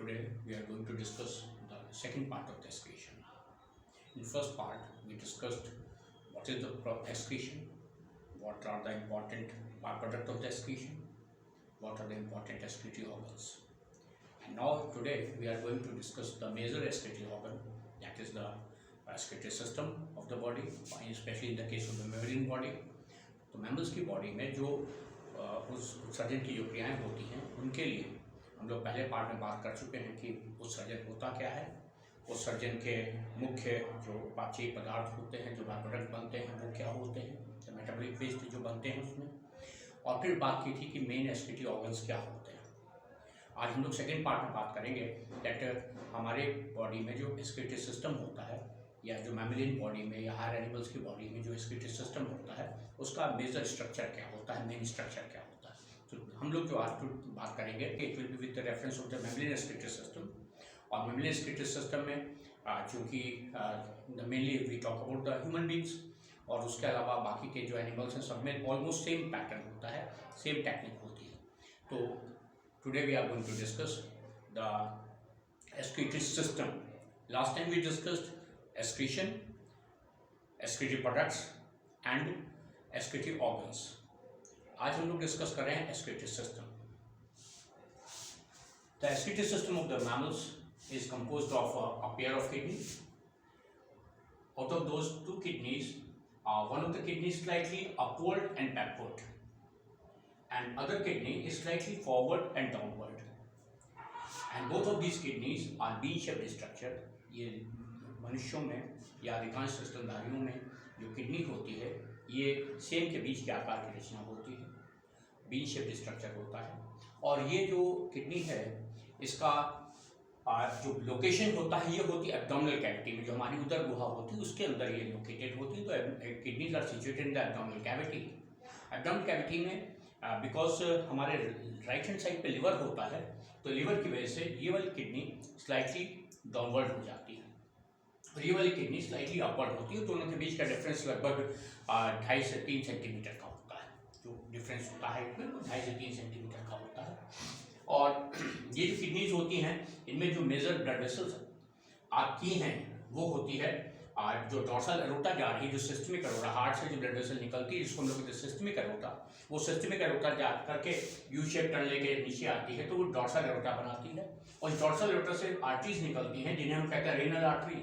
Today we are going to discuss the second part of the excretion. In first part we discussed what is the excretion, what are the important byproduct of the excretion, what are the important excretory organs. And now today we are going to discuss the major excretory organ, that is the excretory system of the body, especially in the case of the mammalian body. तो mammals की body में जो उस उत्सर्जन की जो क्रियाएँ होती हैं उनके लिए हम लोग पहले पार्ट में बात कर चुके हैं कि उत्सर्जन होता क्या है, उत्सर्जन के मुख्य जो उपापचयी पदार्थ होते हैं, जो बाय प्रोडक्ट बनते हैं वो क्या होते हैं, मेटाबॉलिक वेस्ट जो बनते हैं उसमें, और फिर बात की थी कि मेन एक्सक्रीटरी ऑर्गन्स क्या होते हैं। आज हम लोग सेकेंड पार्ट में बात करेंगे दैट हमारे बॉडी में जो एक्सक्रीटरी सिस्टम होता है या जो मैमलियन बॉडी में या हायर एनिमल्स की बॉडी में जो एक्सक्रीटरी सिस्टम होता है उसका मेजर स्ट्रक्चर क्या होता है, मेन स्ट्रक्चर क्या होता है। तो हम लोग जो आज बात करेंगे कि it will be with the reference of the mammalian excretory system. और मैमलियन एक्सक्रीटरी सिस्टम में चूँकि mainly we talk about the human beings और उसके अलावा बाकी के जो एनिमल्स हैं सब में ऑलमोस्ट सेम पैटर्न होता है, सेम टेक्निक होती है। तो today we are going to discuss the excretory system. Last time we discussed excretion, excretory products and excretory organs. आज हम लोग डिस्कस कर रहे हैं excretory system. The excretory system of the mammals is composed of a pair of kidneys. Out of those two kidneys, one of the kidneys slightly upward and backward, and other kidney is slightly forward and downward. And both of these kidneys are bean-shaped structure. ये मनुष्यों में या अधिकांश स्तनधारियों में जो kidney होती है ये सेम के बीच के आकार की रचना होती है, बीन-शेप्ड स्ट्रक्चर होता है। और ये जो किडनी है इसका जो लोकेशन होता है ये होती है एब्डोमिनल कैविटी में, जो हमारी उदर गुहा होती है उसके अंदर ये लोकेटेड होती है। तो kidneys are situated in the abdominal cavity. Abdominal cavity में बिकॉज हमारे राइट हैंड साइड पे लिवर होता है तो लिवर की वजह से ये वाली किडनी स्लाइटली डाउनवर्ड हो जाती है और ये वाली किडनी स्लाइटली अपवर्ड होती है। दोनों के बीच का डिफरेंस लगभग 2.5 से 3 सेंटीमीटर का होता है। जो डिफरेंस होता है इसमें 2.5 से 3 सेंटीमीटर का होता है। और ये जो किडनीज होती हैं इनमें जो मेजर ब्लड वेसल्स आपकी हैं वो होती है जो डॉर्सल एरोटा जा रही है, जो सिस्टमिक एरोटा हार्ट से जो ब्लड वेसल निकलती है जिसको हम लोग कहते हैं सिस्टमिक एरोटा, वो सिस्टमिक एरोटा जा करके यू शेप टर्न लेके नीचे आती है तो वो डॉर्सल एरोटा बनाती है। और इस डॉर्सल एरोटा से आर्टरीज निकलती हैं जिन्हें हम कहते हैं रेनल आर्टरी।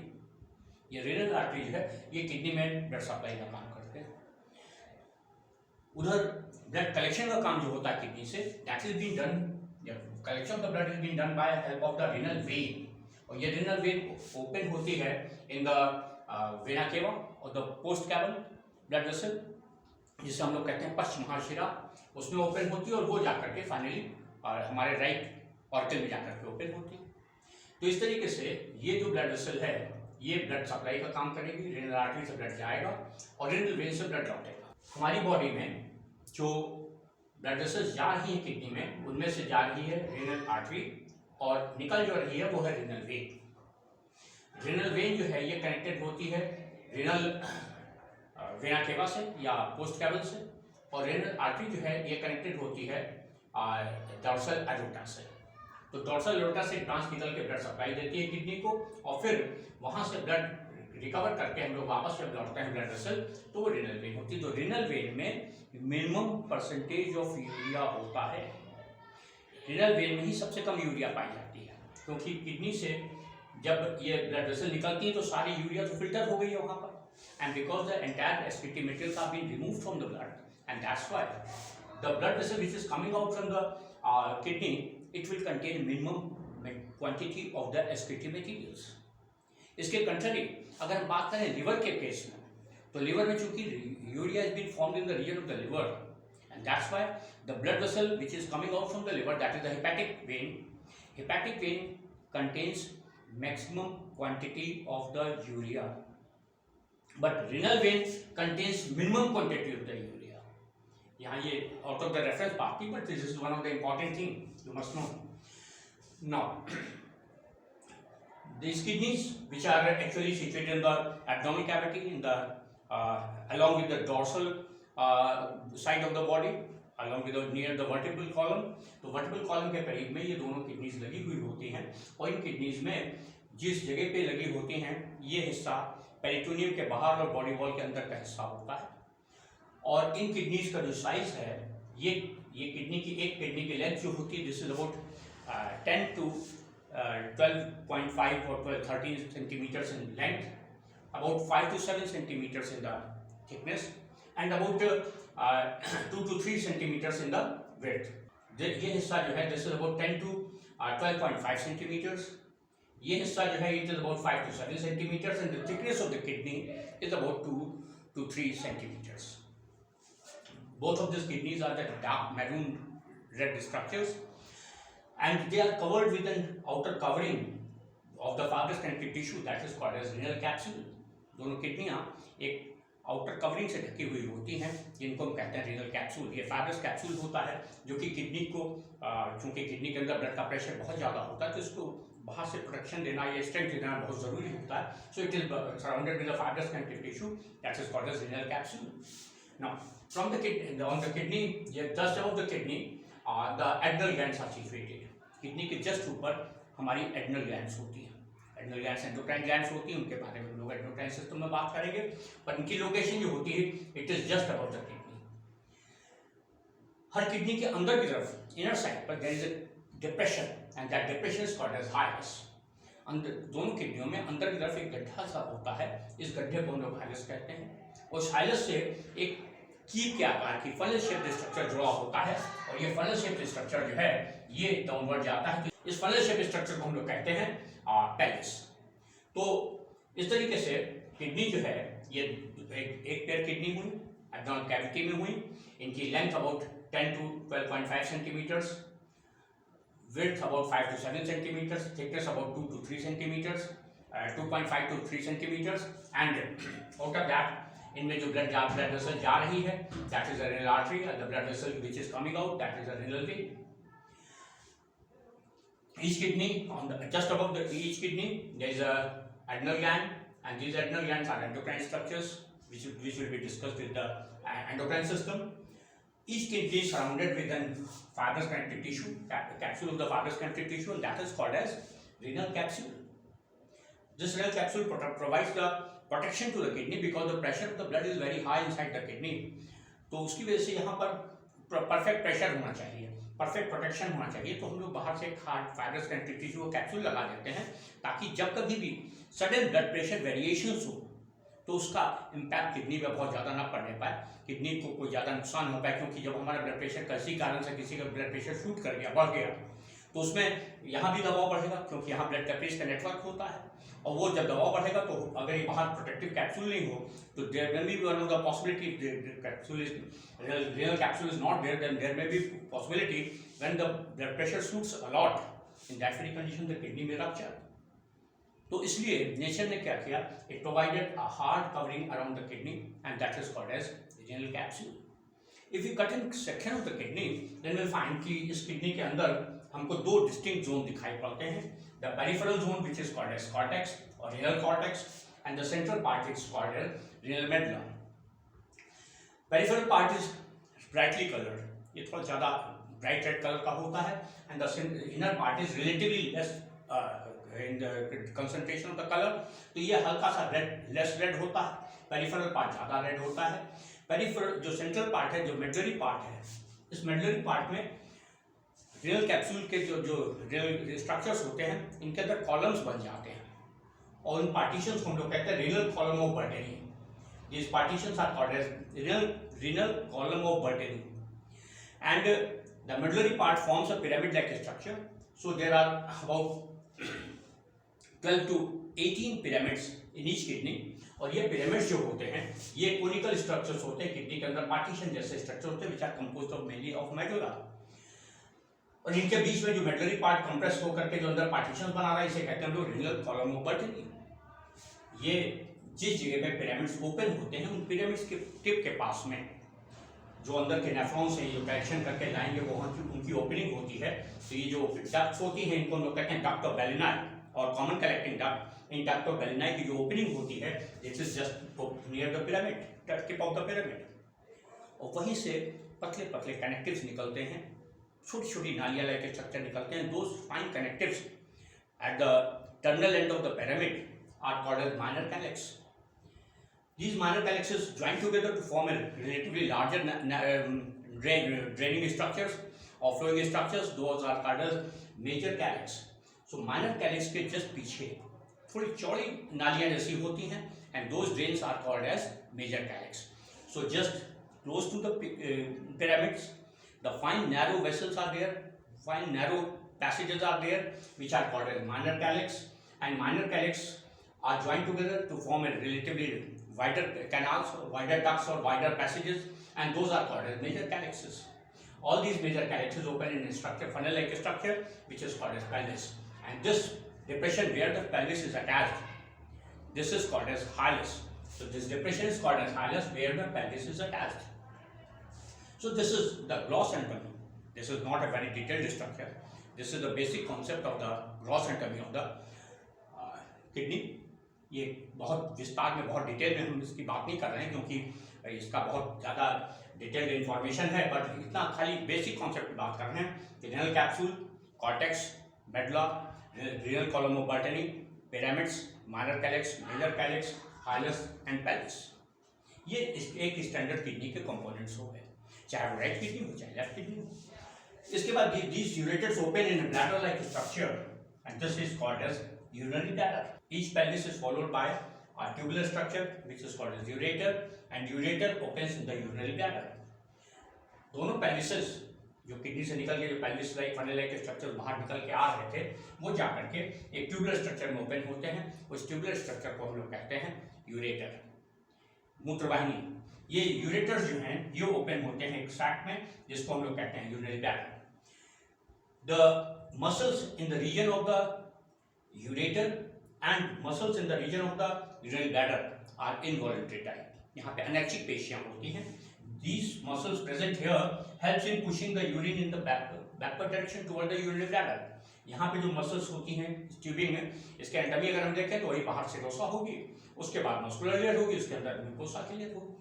ये रेनल आर्टरीज है ये किडनी में ब्लड सप्लाई का काम करते हैं। उधर ब्लड कलेक्शन का काम जो होता है kidney say that is being done, collection of the blood is being done by help of the renal vein. और ये रेनल वेन ओपन होती है इन द वेना केवा और the post caval blood vessel जिसे हम लोग कहते हैं पश्च महाशिरा, उसमें ओपन होती है और वो जाकर के फाइनली हमारे राइट ऑर्गन में जाकर के ओपन होती है। तो इस तरीके से ये जो ब्लड वेसल है ये ब्लड सप्लाई का काम करेगी, रेनल आर्टरी से ब्लड जाएगा और रेनल वेन से ब्लड लौटेगा। हमारी बॉडी में जो ब्लड वेसल्स जा रही हैं किडनी में उनमें से जा रही है रेनल आर्टरी और निकल जो रही है वो है रेनल वेन। रेनल वेन जो है ये कनेक्टेड होती है रेनल वेना केवा से या पोस्ट कैवल से, और रेनल आर्टरी जो है ये कनेक्टेड होती है डॉर्सल एरोटा से। तो डॉर्सल एरोटा से ब्रांच निकल के ब्लड सप्लाई देती है किडनी को और फिर वहाँ से ब्लड रिकवर करके हम लोग वापस जब लौटते हैं ब्लड वेसल तो वो रेनल वेन होती है। तो रेनल वेन में मिनिमम परसेंटेज ऑफ यूरिया होता है। रेनल वेन में ही सबसे कम यूरिया पाई जाती है क्योंकि किडनी से जब ये ब्लड वेसल निकलती है तो सारी यूरिया तो फिल्टर हो गई है वहाँ पर, and because the entire excretory materials are been removed from the blood and that's why the blood vessel which is coming out from the kidney it will contain minimum quantity of the excretory materials. इसके contrary अगर हम बात करें liver के case में तो liver में चूंकि urea is been formed in the region of the liver and that's why the blood vessel which is coming out from the liver that is the hepatic vein contains maximum quantity of the urea, but renal vein contains minimum quantity of the urea. यहाँ ये out of the reference बात थी, but this is one of the important thing you must know. Now, these kidneys which are actually situated in the abdominal cavity in the along with the dorsal side of the body, along with the near the vertebral column. तो vertebral column के करीब में ये दोनों kidneys लगी हुई होती हैं और इन किडनीज में जिस जगह पे लगी होती हैं ये हिस्सा पेरिटोनियम के बाहर और बॉडी वॉल के अंदर का हिस्सा होता है। और इन किडनीज का जो साइज है ये किडनी की एक किडनी की लेंथ जो होती है this is about 10 to 12.5 or 12-13 centimeters in length, about 5 to 7 centimeters in the thickness, and about 2 to 3 centimeters in the width. ये हिस्सा जो है this is about 10 to 12.5 centimeters. ये हिस्सा जो है it is about 5 to 7 centimeters, and the thickness of the kidney is about 2 to 3 centimeters. Both of these kidneys are the dark maroon red structures, and they are covered with an outer covering of the fibrous connective tissue that is called as renal capsule. दोनों किडनियां एक outer covering से ढकी हुई होती हैं जिनको हम कहते हैं renal capsule. ये fibrous capsule होता है जो कि किडनी को चूंकि किडनी के अंदर ब्लड का प्रेशर बहुत ज़्यादा होता है तो इसको बाहर से प्रोटेक्शन देना या स्ट्रेंथ देना बहुत ज़रूरी होता है. So it is surrounded with a fibrous connective tissue that is called as renal capsule. Now from the kidney, on the kidney, just above the kidney, the adrenal glands are situated. Kidney के just ऊपर हमारी adrenal glands होती हैं. Adrenal glands endocrine glands होती हैं, उनके बारे में हम लोग एंडोक्राइन सिस्टम में बात करेंगे, पर इनकी लोकेशन जो होती है it is just about the kidney. हर किडनी के अंदर की तरफ इनर साइड पर there is a depression and that depression is called as hilus. अंदर दोनों किडनियों में अंदर की तरफ एक गड्ढा सा होता है, इस गड्ढे को हम लोग हाइलस कहते हैं. उस हाइलस से एक कीप के आकार की फनल शेप्ड स्ट्रक्चर जुड़ा होता है और ये फनल शेप्ड स्ट्रक्चर जो है ये डाउनवर्ड जाता है. इस फनल शेप्ड स्ट्रक्चर को हम लोग कहते हैं पेल्विस. तो इस तरीके से किडनी जो है ये एक पेयर किडनी हुई एब्डोमिनल कैविटी में हुई. इनकी length about 10 to 12.5 centimeters, width about 5 to 7 centimeters, thickness about 2 to 3 centimeters, 2.5 to 3 centimeters, and out of that इनमें जो ब्लड वेसल जा रही है that is a renal artery, the blood vessel which is coming out that is a renal vein. Each kidney just above each kidney there is a adrenal gland, and these adrenal glands are endocrine structures which will be discussed with the endocrine system. Each kidney is surrounded with a fibrous connective tissue, capsule of the fibrous connective tissue, and that is called as renal capsule. This renal capsule provides the protection to the kidney because the pressure of the blood is very high inside the kidney. तो उसकी वजह से यहाँ पर perfect pressure होना चाहिए, perfect protection होना चाहिए. तो हम लोग बाहर से एक हार्ड फाइब्रस कनेक्टिव टिश्यू को कैप्सूल लगा देते हैं ताकि जब कभी भी सडन ब्लड प्रेशर वेरिएशंस हो तो उसका इम्पैक्ट किडनी पे बहुत ज़्यादा ना पड़ने पाए, किडनी को कोई ज़्यादा नुकसान हो पाए. क्योंकि जब हमारा ब्लड प्रेशर किसी कारण से किसी का ब्लड प्रेशर शूट कर गया, बढ़ गया, तो उसमें यहाँ भी दबाव बढ़ेगा क्योंकि यहाँ ब्लड कैपिलरीज का नेटवर्क होता है. और वो जब दबाव बढ़ेगा तो अगर ये बाहर प्रोटेक्टिव कैप्सूल नहीं हो तो there may be one of the possibility capsule is renal capsule is not there, then there may be possibility when the blood pressure shoots a lot, in that very condition the kidney may rupture. तो इसलिए nature ने क्या किया, it provided a hard covering around the kidney and that is called as renal capsule. If we cut in section of the kidney then we'll find कि इस kidney के अंदर हमको दो distinct जोन दिखाई पड़ते हैं. The peripheral zone which is called as cortex or renal cortex, and the central part is called as renal medulla. Peripheral part is brightly colored, ये थोड़ा ज़्यादा bright red color का होता है, and the inner part is relatively less in the concentration of the color. तो ये हल्का सा red, less red होता है, peripheral part ज़्यादा red होता है. Peripheral जो central part है, जो medullary part है, इस medullary part में renal capsule के जो renal structures होते हैं इनके अंदर columns बन जाते हैं और इन partitions को हम लोग कहते हैं renal column of Bertani. These partitions are called as renal column of Bertani, and the medullary part forms a pyramid-like structure. So there are about 12 to 18 pyramids in each kidney, और ये pyramids जो होते हैं ये conical structures होते हैं, kidney के अंदर partition जैसे structure होते हैं which are composed of mainly of medulla. और इनके बीच में जो medullary part compress होकर के जो अंदर partitions बना रहा है इसे कहते हैं हम लोग renal column of Bertani. ये जिस जगह पे पिरामिड्स ओपन होते हैं उन पिरामिड्स के टिप के पास में जो अंदर के नेफ्रॉन्स हैं जो कलेक्शन करके लाएंगे वहाँ की उनकी ओपनिंग होती है. तो ये जो डक्ट्स होती हैं इनको हम लोग कहते हैं डक्ट ऑफ बेलिनाई और common collecting duct. In duct of Bellini की जो ओपनिंग होती है this is just near the pyramid, tip of the pyramid, और वहीं से पतले पतले कनेक्टिव्स निकलते हैं, छोटी छोटी नालियाँ लाइक स्ट्रक्चर निकलते हैं. Those fine connectives at the terminal end of the pyramid are called as minor calyx. These minor calyxes join together to form a relatively larger draining structures or flowing structures. Those are called as major calyx. So minor calyx के just पीछे थोड़ी चौड़ी नालियाँ जैसी होती हैं, and those drains are called as major calyx. So just close to the pyramids, the fine narrow vessels are there, fine narrow passages are there, which are called as minor calyx, and minor calyx are joined together to form a relatively wider canals, wider ducts or wider passages, and those are called as major calyxes. All these major calyxes open in a structure, funnel-like structure, which is called as pelvis. And this depression where the pelvis is attached, this is called as hilus. So this depression is called as hilus where the pelvis is attached. So this is the gross anatomy. This is not a very detailed structure. This is the basic concept of the gross anatomy of the kidney. ये बहुत विस्तार में, बहुत detail में हम इसकी बात नहीं कर रहे हैं क्योंकि इसका बहुत ज़्यादा डिटेल्ड इन्फॉर्मेशन है, बट इतना खाली बेसिक कॉन्सेप्ट की बात कर रहे हैं कि renal capsule, cortex, medulla, renal column of Bertini, pyramids, minor calyx, major calyx, hilus and pelvis, ये एक स्टैंडर्ड किडनी के कंपोनेंट्स हो गए, चाहे वो राइट किडनी हो चाहे लेफ्ट किडनी हो. इसके बाद these ureters open in a bladder like structure and this is called as urinary bladder. Each pelvis is followed by a tubular structure which is called as ureter and ureter opens in the urinary bladder. दोनों pelvises जो kidney से निकल के जो pelvis like funnel like structure बाहर निकल के आ रहे थे वो जाकर के एक tubular structure में ओपन होते हैं. उस tubular structure को हम लोग कहते हैं ureter, मूत्रवाहिनी. ये ureters जो हैं ये ओपन होते हैं एक sac में जिसको हम लोग कहते हैं urinary bladder. The muscles in the region of the ureter and muscles in the region of the urinary bladder are involuntary type. यहाँ पे अनैच्छिक पेशियां होती हैं. These muscles present here helps in pushing the urine in the backward direction toward the urinary bladder. यहाँ पे जो muscles होती हैं ट्यूबिंग में, इसके एंटमी अगर हम देखें तो वही बाहर से सेरोसा होगी, उसके बाद मस्कुलर लेयर होगी, उसके अंदर म्यूकोसा की लेयर होगी.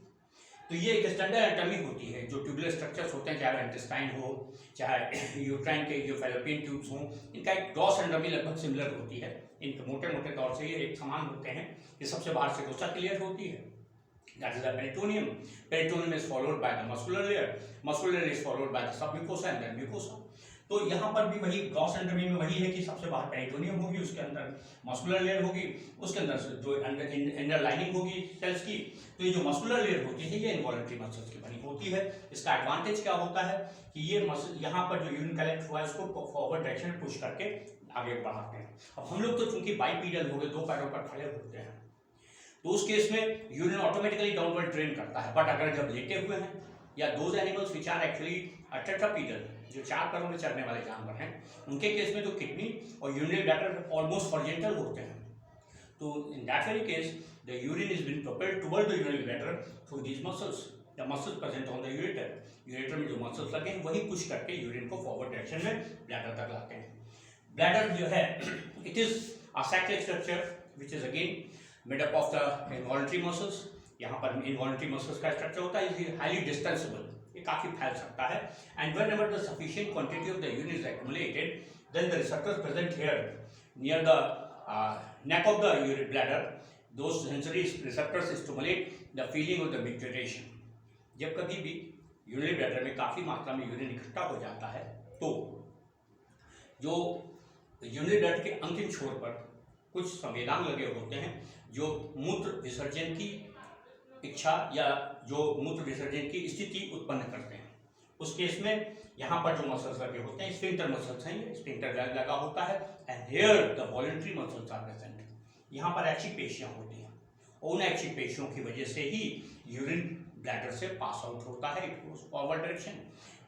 तो ये एक स्टैंडर्ड एटमी होती है. जो ट्यूबुलर स्ट्रक्चर्स होते हैं, चाहे इंटेस्टाइन हो, चाहे यूट्राइन के जो फैलोपियन ट्यूब्स हों, इनका एक ग्रॉस एनाटॉमी लगभग सिमिलर होती है. इनके मोटे मोटे तौर से ये एक समान होते हैं. ये सबसे बाहर से कोसा क्लियर होती है, that is the peritoneum. Peritoneum is followed by the muscular layer, muscular layer is followed by the submucosa and then mucosa. तो यहाँ पर भी वही ग्रॉस एनाटॉमी में वही है कि सबसे बाहर पेरिटोनियम होगी, उसके अंदर मस्कुलर लेयर होगी, उसके अंदर जो अंदर इनर लाइनिंग होगी सेल्स की. तो ये जो मस्कुलर लेयर होती है ये इनवॉलंटरी मसल्स की बनी होती है. इसका एडवांटेज क्या होता है कि ये मसल यहाँ पर जो यूरिन कलेक्ट हुआ है उसको फॉरवर्ड डायरेक्शन में पुश करके आगे बढ़ाते हैं. अब हम लोग तो चूंकि बाइपीडियल हो गए, दो पैरों पर खड़े होते हैं, तो उस केस में यूरिन ऑटोमेटिकली डाउनवर्ड ड्रेन करता है. बट अगर जब लेटे हुए हैं या those animals which are actually tetrapedial, जो चार पैरों में चलने वाले जानवर हैं, उनके केस में तो किडनी और यूरिनरी ब्लैडर ऑलमोस्ट हॉरिजॉन्टल होते हैं. तो in that very case the urine is being propelled toward the urinary bladder through these muscles, the muscles present on the ureter. Ureter में जो मसल्स लगे हैं वही पुश करके यूरिन को फॉरवर्ड डायरेक्शन में ब्लैडर तक लाते हैं. ब्लैडर जो है it is a cyclic structure which is again made up of the involuntary muscles. यहाँ पर इनवॉलंटरी मसल्स का स्ट्रक्चर होता है, इज हाईली डिस्टेंसिबल, ये काफी फैल सकता है. And whenever the sufficient quantity of the urine is accumulated, then the receptors present here near the neck of the urinary bladder, those sensory receptors stimulate the feeling of the micturition. जब कभी भी urinary bladder में काफ़ी मात्रा में urine इकट्ठा हो जाता है तो जो यूरिनरी ब्लैडर के अंतिम छोर पर कुछ संवेदनांग लगे होते हैं जो मूत्र विसर्जन की इच्छा या जो मूत्र विसर्जन की स्थिति उत्पन्न करते हैं. उस केस में यहाँ पर जो मसल्स लगे होते हैं स्फिंक्टर मसल्स हैं, स्फिंक्टर लगा होता है. And here the voluntary muscles are present. यहाँ पर ऐच्छिक पेशियाँ होती हैं, उन ऐच्छिक पेशियों की वजह से ही यूरिन ब्लैडर से पास आउट होता है फॉरवर्ड डायरेक्शन.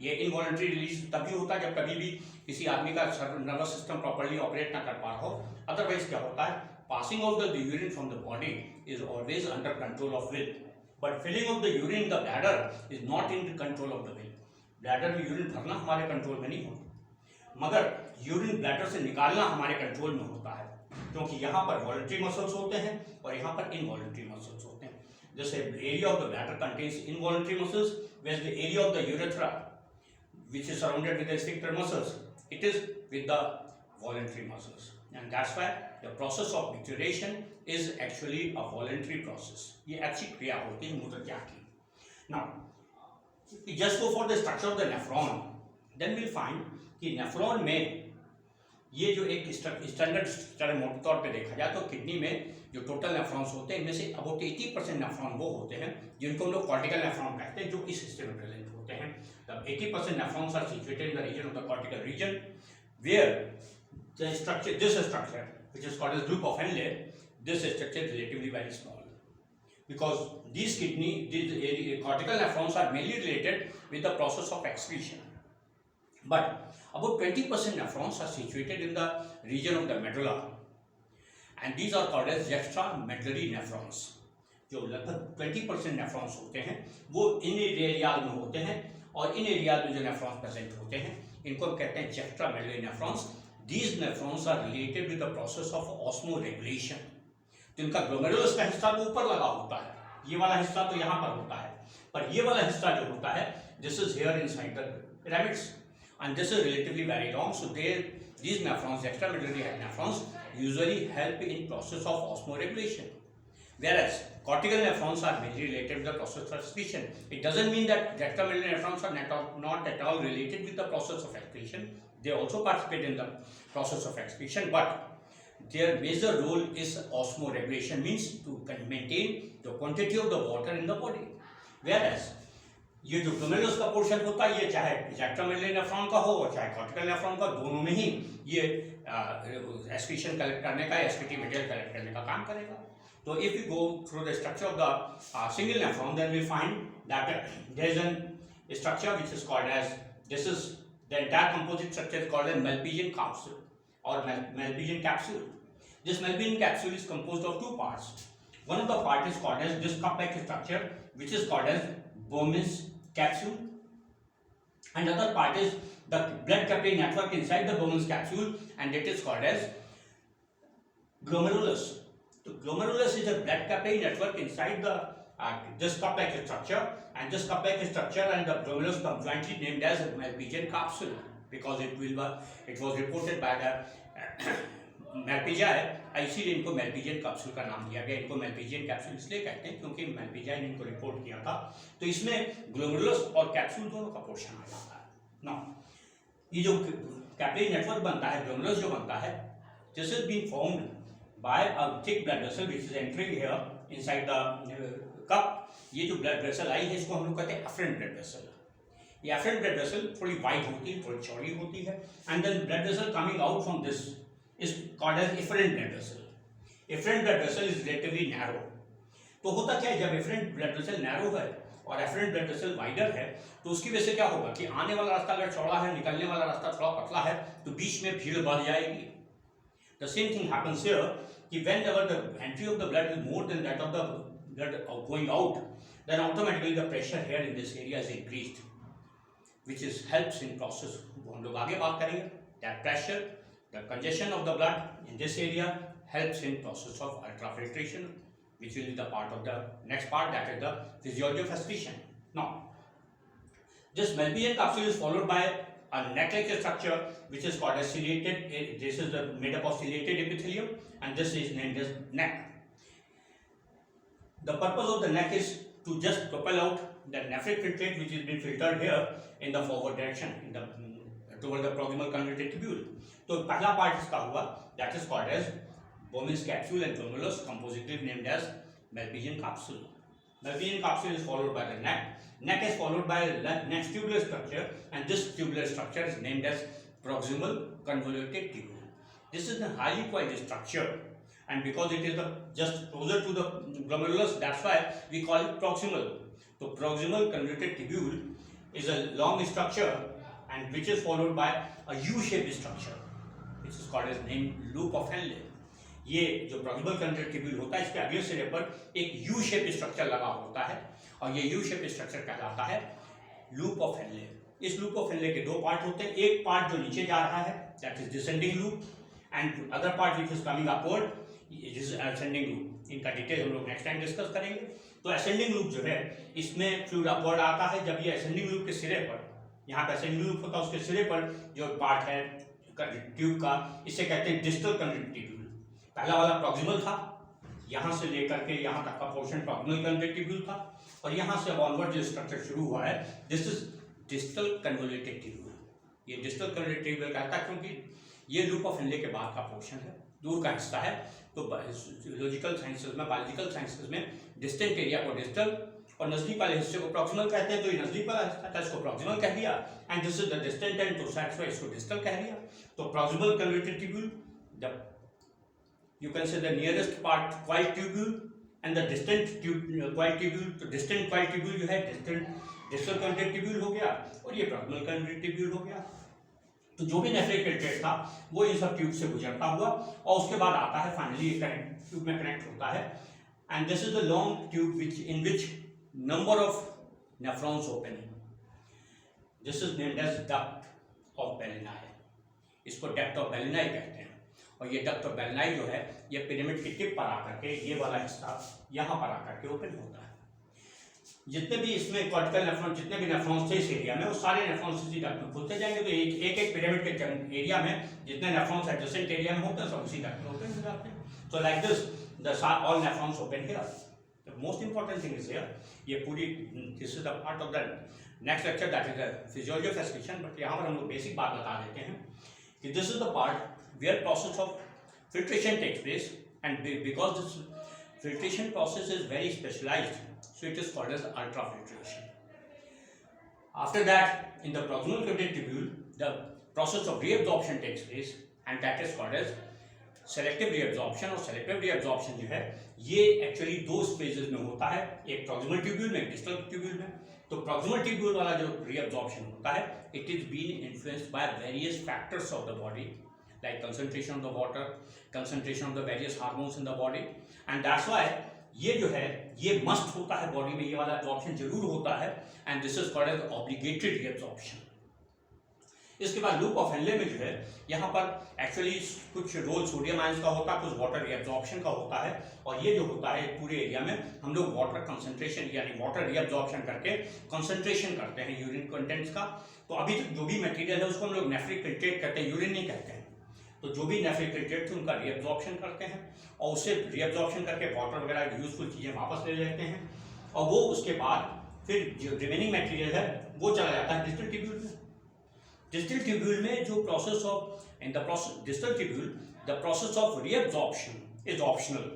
ये इनवॉलंटरी रिलीज तभी होता है जब कभी भी किसी आदमी का नर्वस सिस्टम प्रॉपर्ली ऑपरेट ना कर पा रहा हो. अदरवाइज क्या होता है, passing of the urine from the body is always under control of will, but filling of the urine in the bladder is not in control of the will. Bladder में urine भरना हमारे control में नहीं होता, मगर urine bladder से निकालना हमारे कंट्रोल में होता है, क्योंकि यहाँ पर वॉलंटरी मसल्स होते हैं और यहाँ पर इनवॉलंटरी मसल्स होते हैं. this area of the bladder contains involuntary muscles, whereas the area of the urethra, which is surrounded with the sphincter muscles, it is with the voluntary muscles, and that's why the process of micturition is actually a voluntary process. ये अच्छी क्रिया होती है मूत्र त्याग की. Now, we just go for the structure of the nephron, then we'll find कि nephron में ये जो एक स्टैंडर्ड स्ट्रक्चर मोटे तौर पे देखा जाए तो किडनी में जो टोटल नेफ्रॉन्स होते हैं इनमें से अबाउट 80% नेफ्रॉन वो होते हैं जिनको हम लोग कॉर्टिकल नेफ्रॉन कहते हैं, जो इस हिस्से में प्रेजेंट होते हैं. तब 80% nephrons are situated in the region of the cortical region, where the structure, this structure which is called as loop of Henle, this structure is relatively very small because these cortical nephrons are mainly related with the process of excretion. But about 20% nephrons are situated in the region of the medulla, and these are called as juxtamedullary nephrons. जो लगभग 20% nephrons होते हैं वो इन areas में होते हैं, और इन areas में जो नेफ्रॉन्स प्रेजेंट होते हैं इनको हम कहते हैं juxtamedullary nephrons. These nephrons are related with the process of osmoregulation. तो इनका ग्लोमेरुलस का हिस्सा तो ऊपर लगा होता है, ये वाला हिस्सा तो यहाँ पर होता है, पर ये वाला हिस्सा जो होता है this is here inside the pyramids, and this is relatively very long. So these nephrons, extramedullary nephrons, usually help in process of osmoregulation, whereas cortical nephrons are mainly related with the process of excretion. It doesn't mean that extramedullary nephrons are not at all related with the process of excretion. They also participate in the process of excretion, but their major role is osmoregulation, means to maintain the quantity of the water in the body. Whereas ये जो glomerulus का portion होता है ये चाहे extramedullary nephron का हो और चाहे कॉर्टिकल नेफ्रॉन का, दोनों में ही ये एक्सक्रीशन कलेक्ट करने का, एसपीटी मटेरियल कलेक्ट करने का काम करेगा. तो if you go through the structure of the single nephron, then we find that there is an structure which is called as, this is the entire composite structure is called as Malpighian capsule or Malpighian capsule. This Malpighian capsule is composed of two parts. One of the part is called as this cup-like structure, which is called as Bowman's capsule, and other part is the blood capillary network inside the Bowman's capsule, and it is called as glomerulus. So glomerulus is a blood capillary network inside the this cup-like structure, and this cup-like structure and the glomerulus conjointly named as Malpighian capsule because it was reported by the Malpighi, इसीलिए इनको Malpighian capsule का नाम दिया गया. इनको Malpighian capsule इसलिए कहते हैं क्योंकि Malpighi ने इनको रिपोर्ट किया था. तो इसमें ग्लोमेरुलस और कैप्सूल दोनों का पोर्शन आ जाता है. नाउ ये जो कैपिलरी नेटवर्क बनता है, ग्लोमेरुलस जो बनता है, this is being formed by a thick blood vessel which is entering here inside the cup. ये जो ब्लड वेसल आई है इसको हम लोग कहते हैं एफरेंट ब्लड वेसल. ये एफरेंट ब्लड वेसल थोड़ी वाइड होती है, थोड़ी चौड़ी होती है, and then blood vessel coming out from this is called as efferent blood vessel. Efferent blood vessel is relatively narrow. तो होता क्या है, जब efferent blood vessel narrow है और efferent blood vessel wider है तो उसकी वजह से क्या होगा कि आने वाला रास्ता अगर चौड़ा है, निकलने वाला रास्ता थोड़ा पतला है, तो बीच में भीड़ बढ़ जाएगी. The same thing happens here कि whenever the entry of the blood is more than that of the blood going out, then automatically the pressure here in this area is increased, which is helps in process. वो हम लोग आगे बात करेंगे. That pressure, the congestion of the blood in this area helps in process of ultrafiltration, which will be the part of the next part, that is the physiology of excretion. Now, this Malpighian capsule is followed by a neck-like structure which is called as ciliated. This is made up of ciliated epithelium, and this is named as neck. The purpose of the neck is to just propel out the nephric filtrate which is being filtered here in the forward direction, in the toward the proximal convoluted tubule. तो पहला part इसका हुआ, that is called as Bowman's capsule and glomerulus, compositively named as Malpighian capsule. Malpighian capsule is followed by the neck. Neck is followed by the next tubular structure, and this tubular structure is named as proximal convoluted tubule. This is a highly coiled structure, and because it is just closer to the glomerulus, that's why we call it proximal. So proximal convoluted tubule is a long structure, and which is followed by a U-shaped structure, which is called as named loop of Henle. ये जो proximal convoluted tubule होता है इसके अगले सिरे पर एक U-shaped structure लगा होता है, और ये U-shaped structure कहलाता है loop of Henle. इस loop of Henle के दो पार्ट होते हैं. एक पार्ट जो नीचे जा रहा है, that is descending loop, and other part which is coming upward is ascending loop. इनका डिटेल हम लोग नेक्स्ट टाइम डिस्कस करेंगे. तो असेंडिंग लूप जो है इसमें फ्लूइड अपवर्ड आता है जब ये असेंडिंग लूप के सिरे पर, यहाँ पे असेंडिंग लूप होता है उसके सिरे पर जो पार्ट है ट्यूब का, इसे कहते हैं डिस्टल कंडक्टिव ट्यूब्यूल। पहला वाला प्रॉक्सिमल था, यहाँ से लेकर के यहाँ तक का पोर्शन प्रॉक्सिमल कंडक्टिव ट्यूब्यूल था, और यहाँ से ऑनवर्ड जो स्ट्रक्चर शुरू हुआ है this is distal convoluted tubule. ये डिस्टल कन्वोल्यूटेड ट्यूब्यूल कहता है क्योंकि ये लूप ऑफ हेनले के बाद का पोर्शन है, दूर का हिस्सा है। तो लॉजिकल साइंसेस में, बायोलॉजिकल साइंसेस में डिस्टेंट एरिया को डिस्टल और नजदीक वाले हिस्से को प्रॉक्सिमल कहते हैं। तो ये नजदीक वाला हिस्सा था, इसको प्रॉक्सिमल कह दिया, and this is the distant and तो सैटिस्फाई इसको डिस्टल कह दिया। तो प्रॉक्सिमल कन्वोल्यूटेड ट्यूब्यूल, जब you can say the nearest part coiled tubule and the distant coiled tubule, तो distant coiled tubule जो है distal conductive tubule हो गया और ये proximal conductive tubule हो गया। तो जो भी नेफ्रिक फिल्ट्रेट था वो इन सब ट्यूब से गुजरता हुआ और उसके बाद आता है फाइनली करंट ट्यूब में कनेक्ट होता है, and this is the long tube which in which number of nephrons open, this is named as duct of Bellini. इसको डक्ट ऑफ बेलिनाई कहते हैं। और ये डक्ट ऑफ बेलिनाई जो है ये पिरामिड की टिप पर आकर के ये वाला हिस्सा यहाँ पर आकर के ओपन होता है। जितने भी इसमें कॉर्टिकल नेफ्रॉन, जितने भी नेफ्रॉन्स थे इस एरिया में, वो सारे नेफ्रॉन्स इसी डक्ट में खुलते जाएंगे। तो एक पिरामिड के एरिया में जितने नेफ्रॉन्स एडजेसेंट एरिया में होते हैं सब उसी डक्ट में ओपन हो जाते हैं। So like this the all nephrons open here. The most important thing is here, ये पूरी this is the part of the next lecture that is the physiology of respiration. But यहाँ पर हम लोग बेसिक बात बता देते हैं कि this is the part where process of filtration takes place, and because this filtration process is very specialized, so it is called as ultrafiltration. After that, in the proximal conductive tubule, the process of reabsorption takes place, and that is called as selective reabsorption। और selective reabsorption जो है ये actually दो स्पेजेस में होता है, एक proximal tubule में, एक distal tubule में। तो proximal tubule वाला जो reabsorption होता है, it is being influenced by various factors of the body, like concentration of the water, concentration of the various hormones in the body, and that's why ये जो है ये मस्ट होता है बॉडी में, ये वाला एब्जॉर्प्शन जरूर होता है, and this is called as obligatory reabsorption. इसके बाद लूप ऑफ हेनले में जो है यहाँ पर एक्चुअली कुछ रोल सोडियम आयंस का होता है, कुछ वाटर रीअब्जॉर्प्शन का होता है, और ये जो होता है पूरे एरिया में हम लोग वाटर कंसंट्रेशन यानी वाटर रीअब्जॉर्प्शन करके कंसंट्रेशन करते हैं यूरिन कंटेंट्स का। तो अभी तक जो भी मटेरियल है उसको हम लोग नेफ्रिक फिल्ट्रेट करते हैं, यूरिन नहीं कहते हैं। तो जो भी नेफ्रिक फिल्ट्रेट थे उनका रीअब्जॉर्प्शन करते हैं और उससे रीअब्जॉर्प्शन करके वाटर वगैरह यूजफुल चीज़ें वापस ले लेते हैं, और वो उसके बाद फिर जो रिमेनिंग मटेरियल है वो चला जाता है डिस्टल ट्यूब्यूल में। डिस्टल ट्यूब्यूल में जो process of in the process distal tubule the process of reabsorption is optional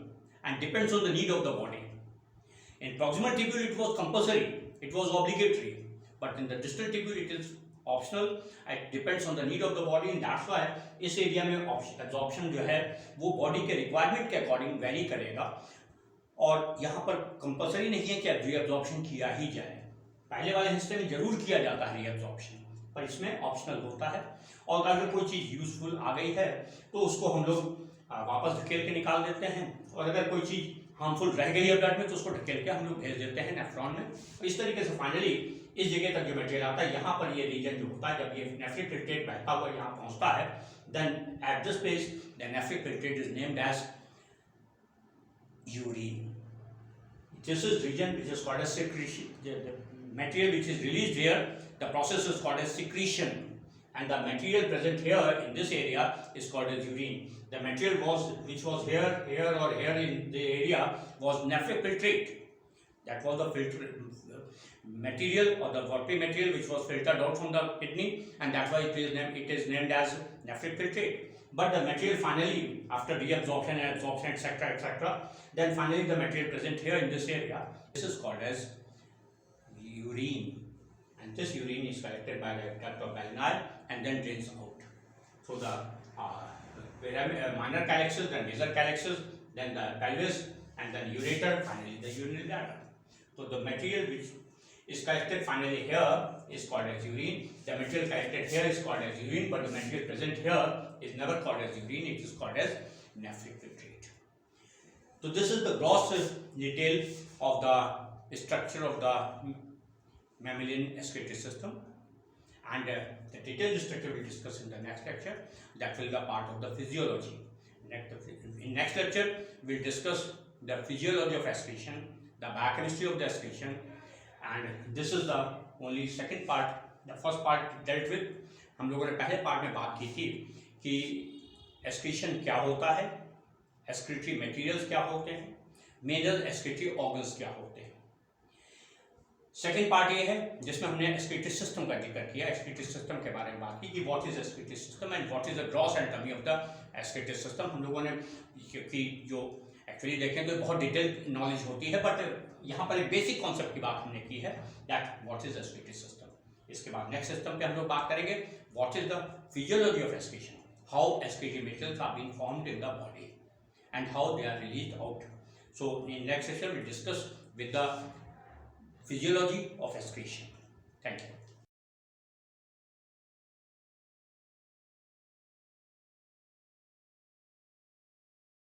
and depends on the need of the body. In proximal tubule it was compulsory, it was obligatory, but in the distal tubule it is optional, it depends on the need of the body, and that's why इस area में absorption जो है वो body के requirement के according very करेगा, और यहाँ पर कंपल्सरी नहीं है कि रीअब्जॉर्प्शन किया ही जाए। पहले वाले हिस्से में जरूर किया जाता है रीअब्जॉर्प्शन, पर इसमें ऑप्शनल होता है। और अगर कोई चीज़ यूजफुल आ गई है तो उसको हम लोग वापस धकेल के निकाल देते हैं, और अगर कोई चीज़ हार्मफुल रह गई है ब्लड में तो उसको ढकेल के हम लोग भेज देते हैं नेफ्रॉन में। इस तरीके से फाइनली इस जगह तक जो मटेरियल आता है, यहाँ पर ये रीजन जो होता है जब ये नेफ्रिक फिल्ट्रेट बहता हुआ यहाँ पहुँचता है, then at this place the nephric filtrate is named as urine. This is region which is called as secretion. The material which is released here, the process is called as secretion, and the material present here in this area is called as urine. The material which was here or here in the area was nephric filtrate. That was the filter material or the watery material which was filtered out from the kidney, and that's why it is named as nephric filtrate. But the material finally, after reabsorption and absorption, etc., then finally the material present here in this area, this is called as urine, and this urine is collected by the duct of Bellini and then drains out. So the minor calyxes, then major calyxes, then the pelvis, and then ureter, finally the urinary bladder. So the material which is collected finally here is called as urine. The material collected here is called as urine, but the material present here is never called as urine, it is called as nephric filtrate. So this is the gross detail of the structure of the mammalian excretory system, and the detailed structure we will discuss in the next lecture. That will be the part of the physiology. In next lecture we will discuss the physiology of respiration, the biochemistry of the excretion, and this is the only second part. The first part dealt with, हम लोगों ने पहले part में बात की थी कि excretion क्या होता है, excretory materials क्या होते हैं, मेजर excretory organs क्या होते हैं. सेकेंड पार्ट ये है जिसमें हमने एक्सक्रीटरी सिस्टम का जिक्र किया, एक्सक्रीटरी सिस्टम के बारे में बात की कि what is excretory system and what is the gross anatomy of the excretory system. हम लोगों ने क्योंकि जो एक्चुअली देखें तो बहुत डिटेल नॉलेज होती है, बट यहाँ पर एक बेसिक कॉन्सेप्ट की बात हमने की है, that what is excretory system. इसके बाद नेक्स्ट सिस्टम पे हम लोग बात करेंगे what is the physiology of excretion, how excretory materials are being formed in the body and how they are released out. So in next session we discuss with the physiology of excretion. Thank you.